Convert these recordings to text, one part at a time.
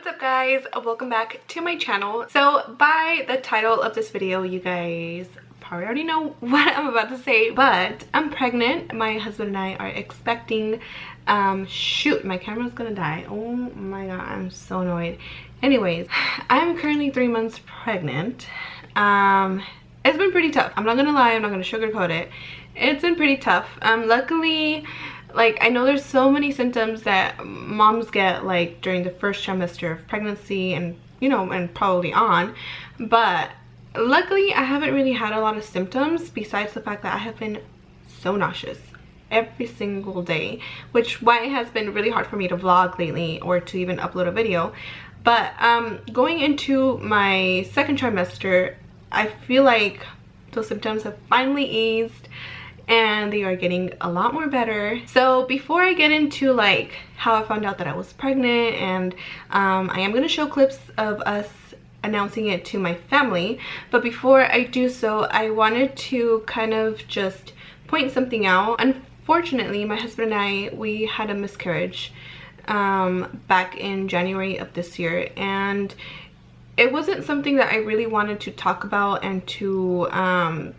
What's up guys, welcome back to my channel. So by the title of this video, you guys probably already know what I'm about to say, but I'm pregnant. My husband and I are expecting, shoot, my camera's gonna die. Oh my god, I'm so annoyed. Anyways, I'm currently 3 months pregnant. It's been pretty tough. I'm not gonna lie, I'm not gonna sugarcoat it. It's been pretty tough. Luckily, like, I know there's so many symptoms that moms get like during the first trimester of pregnancy and, you know, and probably on, but luckily I haven't really had a lot of symptoms besides the fact that I have been so nauseous every single day, which why it has been really hard for me to vlog lately or to even upload a video. But going into my second trimester, I feel like those symptoms have finally eased and they are getting a lot more better. So before I get into like how I found out that I was pregnant, and I am going to show clips of us announcing it to my family, but before I do so, I wanted to kind of just point something out. Unfortunately, my husband and I, we had a miscarriage back in January of this year, and it wasn't something that I really wanted to talk about and to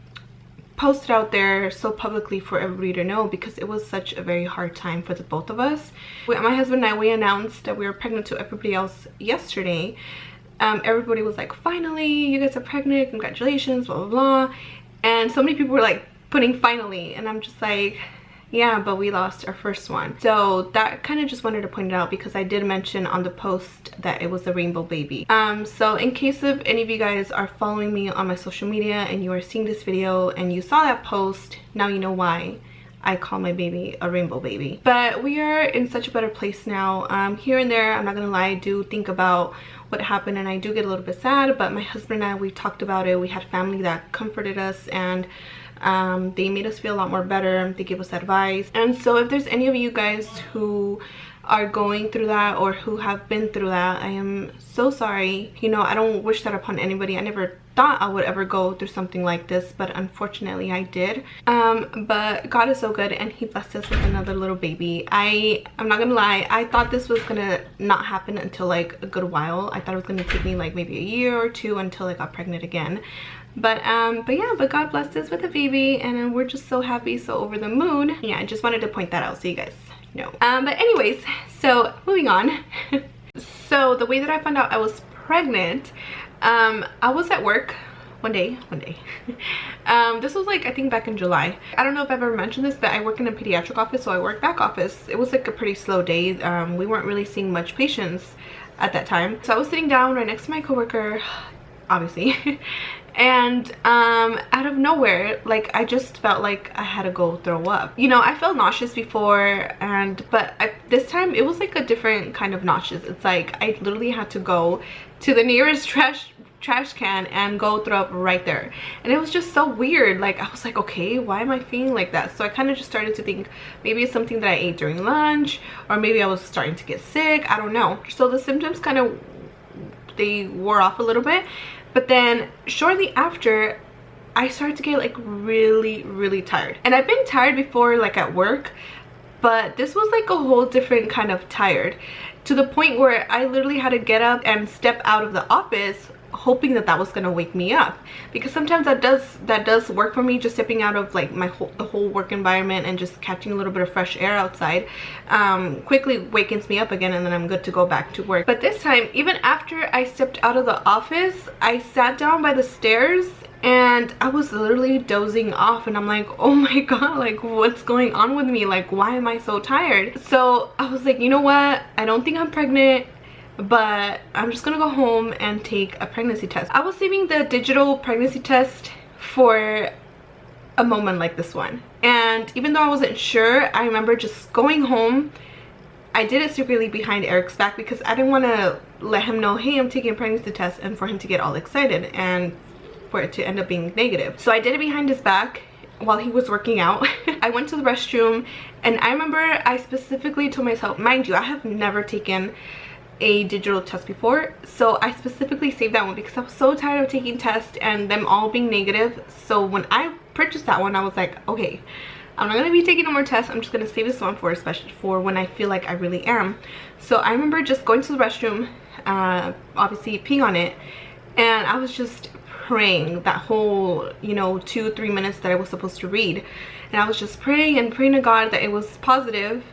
post it out there so publicly for everybody to know, because it was such a very hard time for the both of us. My husband and I, we announced that we were pregnant to everybody else yesterday. Everybody was like, finally, you guys are pregnant, congratulations, blah blah blah. And so many people were like putting finally, and I'm just like, yeah, but we lost our first one. So that kind of just wanted to point it out, because I did mention on the post that it was a rainbow baby. So in case of any of you guys are following me on my social media and you are seeing this video and you saw that post, now you know why I call my baby a rainbow baby. But we are in such a better place now. Here and there, I'm not gonna lie, I do think about what happened and I do get a little bit sad, but my husband and I, we talked about it. We had family that comforted us, and they made us feel a lot more better. They gave us advice. And so if there's any of you guys who are going through that or who have been through that, I am so sorry. You know, I don't wish that upon anybody. I never thought I would ever go through something like this, but unfortunately I did. But God is so good, and he blessed us with another little baby. I'm not gonna lie, I thought this was gonna not happen until like a good while. I thought it was gonna take me like maybe a year or two until I got pregnant again. But yeah, but God blessed us with a baby, and we're just so happy, so over the moon. Yeah, I just wanted to point that out so you guys know. But anyways, so moving on. So the way that I found out I was pregnant, I was at work one day. This was like, I think back in July. I don't know if I've ever mentioned this, but I work in a pediatric office, so I work back office. It was like a pretty slow day. We weren't really seeing much patients at that time. So I was sitting down right next to my coworker, obviously. And out of nowhere, like, I just felt like I had to go throw up. You know, I felt nauseous before, but this time it was like a different kind of nauseous. It's like I literally had to go to the nearest trash can and go throw up right there. And it was just so weird. Like, I was like, okay, why am I feeling like that? So I kind of just started to think maybe it's something that I ate during lunch, or maybe I was starting to get sick. I don't know. So the symptoms kind of, they wore off a little bit. But then shortly after, I started to get like really tired. And I've been tired before, like at work, but this was like a whole different kind of tired, to the point where I literally had to get up and step out of the office hoping that that was gonna wake me up, because sometimes that does work for me. Just stepping out of like the whole work environment and just catching a little bit of fresh air outside quickly wakens me up again, and then I'm good to go back to work. But this time, even after I stepped out of the office, I sat down by the stairs and I was literally dozing off, and I'm like, oh my god, like, what's going on with me? Like, why am I so tired? So I was like, you know what, I don't think I'm pregnant, but I'm just gonna go home and take a pregnancy test. I was saving the digital pregnancy test for a moment like this one, and even though I wasn't sure, I remember just going home. I did it secretly behind Eric's back, because I didn't want to let him know, hey, I'm taking a pregnancy test, and for him to get all excited and for it to end up being negative. So I did it behind his back while he was working out. I went to the restroom, and I remember I specifically told myself, mind you, I have never taken a digital test before, so I specifically saved that one because I was so tired of taking tests and them all being negative. So when I purchased that one, I was like, okay, I'm not gonna be taking no more tests. I'm just gonna save this one for, especially for when I feel like I really am. So I remember just going to the restroom, obviously peeing on it. And I was just praying that whole, you know, 2-3 minutes that I was supposed to read. And I was just praying and praying to God that it was positive.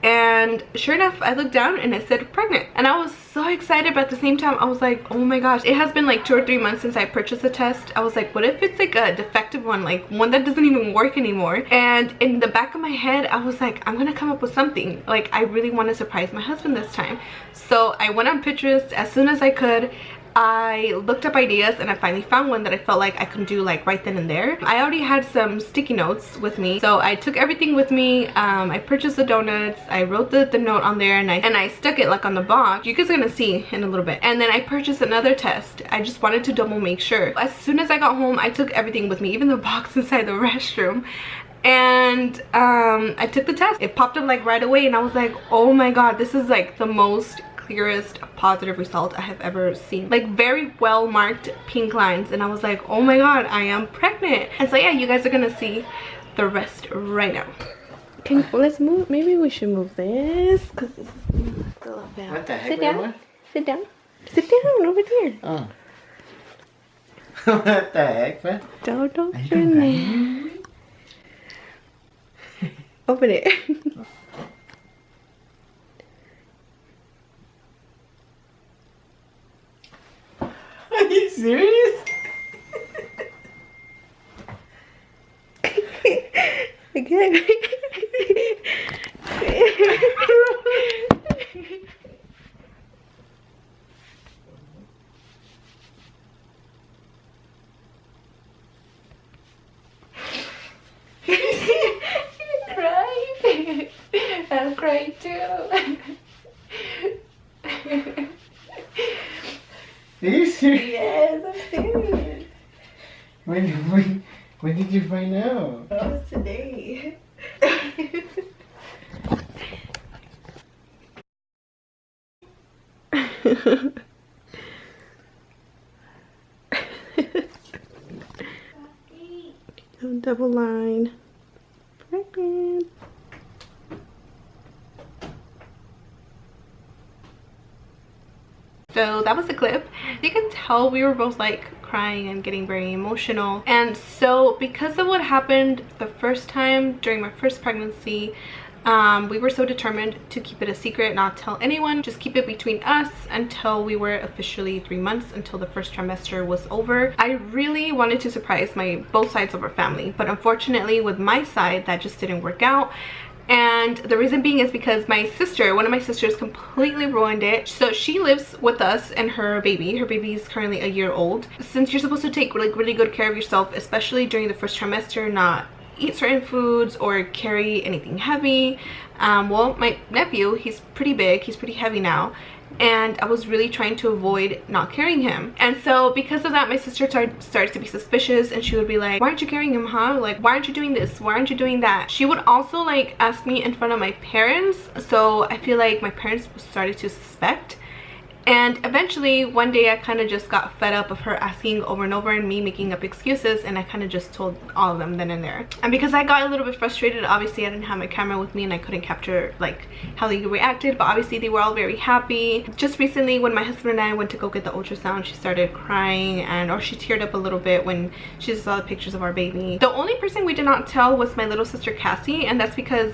And sure enough, I looked down and it said pregnant. And I was so excited, but at the same time I was like, oh my gosh, it has been like 2 or 3 months since I purchased the test. I was like, what if it's like a defective one, like one that doesn't even work anymore? And in the back of my head I was like, I'm gonna come up with something. Like, I really want to surprise my husband this time. So I went on Pinterest as soon as I could. I looked up ideas and I finally found one that I felt like I could do like right then and there. I already had some sticky notes with me, so I took everything with me. I purchased the donuts, I wrote the note on there, and I stuck it like on the box. You guys are gonna see in a little bit. And then I purchased another test. I just wanted to double make sure. As soon as I got home, I took everything with me, even the box inside the restroom. And I took the test. It popped up like right away and I was like, oh my god, this is like the most clearest positive result I have ever seen. Like, very well marked pink lines, and I was like, oh my god, I am pregnant. And so yeah, you guys are gonna see the rest right now. Okay, let's move. Maybe we should move this because this is a little bad. What the heck? Sit down. Sit down. Sit down over there. Oh. What the heck, man? Don't open it. Open it. Are you serious? Again. You're crying. I'm crying too. Are you serious? Yes, I'm serious. When did you find out? It was today. Double line. Pregnant. So that was the clip. You can tell we were both like crying and getting very emotional. And so because of what happened the first time during my first pregnancy, we were so determined to keep it a secret, not tell anyone, just keep it between us until we were officially 3 months, until the first trimester was over. I really wanted to surprise both sides of our family, but unfortunately with my side that just didn't work out. And the reason being is because my sister, one of my sisters, completely ruined it. So she lives with us and her baby. Her baby is currently a year old. Since you're supposed to take like really good care of yourself, especially during the first trimester, not eat certain foods or carry anything heavy. Well, my nephew, he's pretty big, he's pretty heavy now, and I was really trying to avoid not carrying him. And so because of that, my sister started to be suspicious, and she would be like, why aren't you carrying him, huh? Like, why aren't you doing this? Why aren't you doing that? She would also like ask me in front of my parents, so I feel like my parents started to suspect. And eventually one day I kind of just got fed up of her asking over and over and me making up excuses, and I kind of just told all of them then and there. And because I got a little bit frustrated, obviously I didn't have my camera with me and I couldn't capture like how they reacted, but obviously they were all very happy. Just recently when my husband and I went to go get the ultrasound, she started crying, or she teared up a little bit when she saw the pictures of our baby. The only person we did not tell was my little sister Cassie, and that's because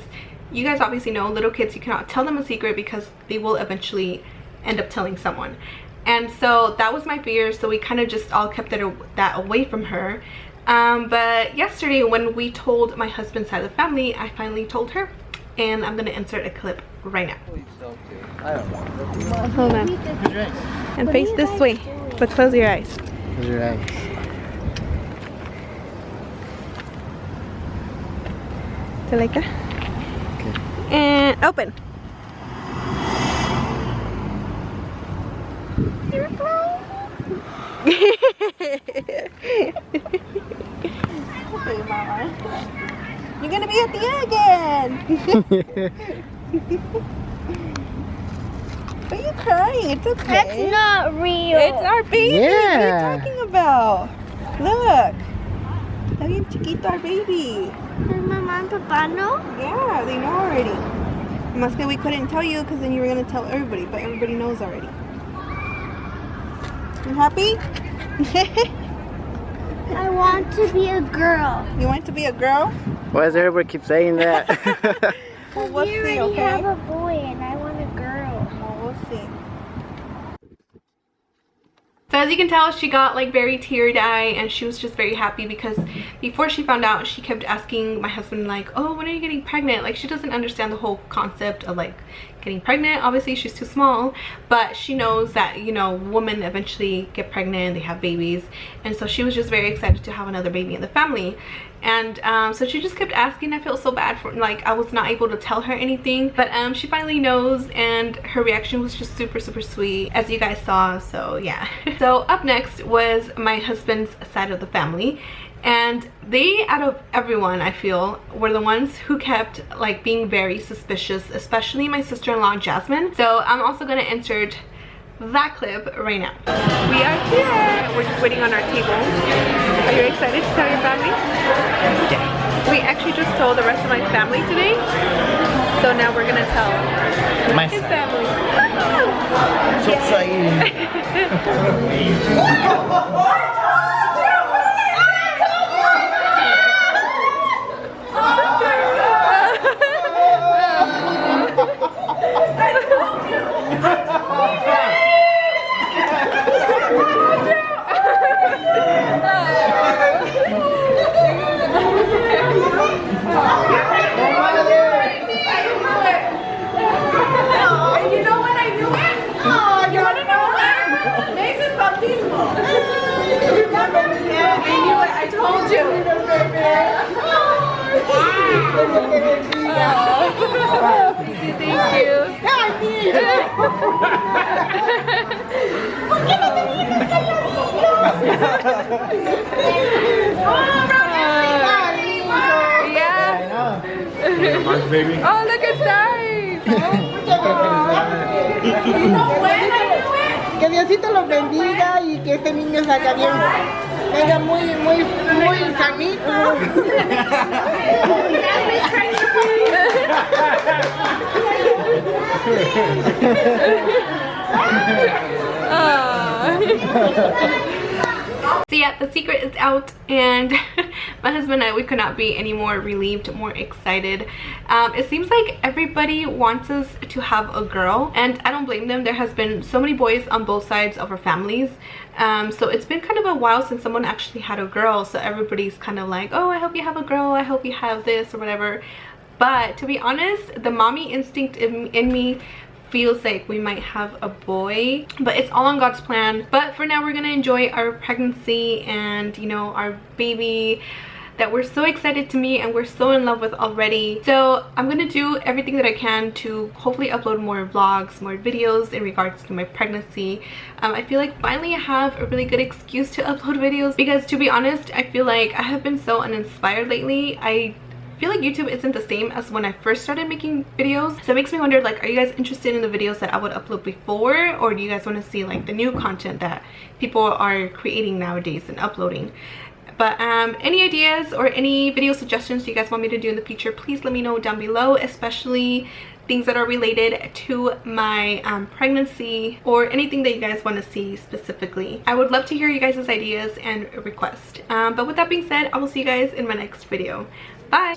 you guys obviously know little kids, you cannot tell them a secret because they will eventually end up telling someone. And so that was my fear, so we kind of just all kept that away from her. But yesterday when we told my husband's side of the family, I finally told her, and I'm gonna insert a clip right now. Hold on. And face this way, but close your eyes. Close your eyes. So like that. Okay. And open. You're gonna be at the end again. Why are you crying? It's okay. That's not real. It's our baby. Yeah. What are you talking about? Look. Está bien chiquito our baby. Does Mama and Papa know? Yeah, they know already. Más que we couldn't tell you because then you were gonna tell everybody, but everybody knows already. You happy? I want to be a girl. You want to be a girl? Why does everybody keep saying that? Well, we'll We see, already okay? have a boy and I want a girl. Well, we'll see. So as you can tell, she got like very teary-eyed and she was just very happy because before she found out, she kept asking my husband like, oh, when are you getting pregnant? Like she doesn't understand the whole concept of like getting pregnant. Obviously she's too small, but she knows that, you know, women eventually get pregnant, they have babies, and so she was just very excited to have another baby in the family. And so she just kept asking. I felt so bad for, like, I was not able to tell her anything, but she finally knows, and her reaction was just super sweet, as you guys saw. So yeah. So up next was my husband's side of the family, and they, out of everyone, I feel, were the ones who kept like being very suspicious, especially my sister-in-law Jasmine. So I'm also gonna insert that clip right now. We are here. We're just waiting on our table. Are you excited to tell your family? Yeah. We actually just told the rest of my family today, so now we're gonna tell My his side. family. So exciting. Baby. Oh, look at that! Que Diosito los bendiga y que este niño salga bien. Venga muy sanito. So yeah, the secret is out, and my husband and I, we could not be any more relieved, more excited. It seems like everybody wants us to have a girl, and I don't blame them. There has been so many boys on both sides of our families, so it's been kind of a while since someone actually had a girl, so everybody's kind of like, oh, I hope you have a girl, I hope you have this or whatever. But to be honest, the mommy instinct in me feels like we might have a boy, but it's all on God's plan. But for now, we're gonna enjoy our pregnancy and, you know, our baby that we're so excited to meet and we're so in love with already. So I'm gonna do everything that I can to hopefully upload more vlogs, more videos in regards to my pregnancy. I feel like finally I have a really good excuse to upload videos, because to be honest, I feel like I have been so uninspired lately. I feel like YouTube isn't the same as when I first started making videos, so it makes me wonder, like, are you guys interested in the videos that I would upload before, or do you guys want to see like the new content that people are creating nowadays and uploading? But any ideas or any video suggestions you guys want me to do in the future, please let me know down below, especially things that are related to my pregnancy or anything that you guys want to see specifically. I would love to hear you guys' ideas and requests. But with that being said, I will see you guys in my next video. Bye!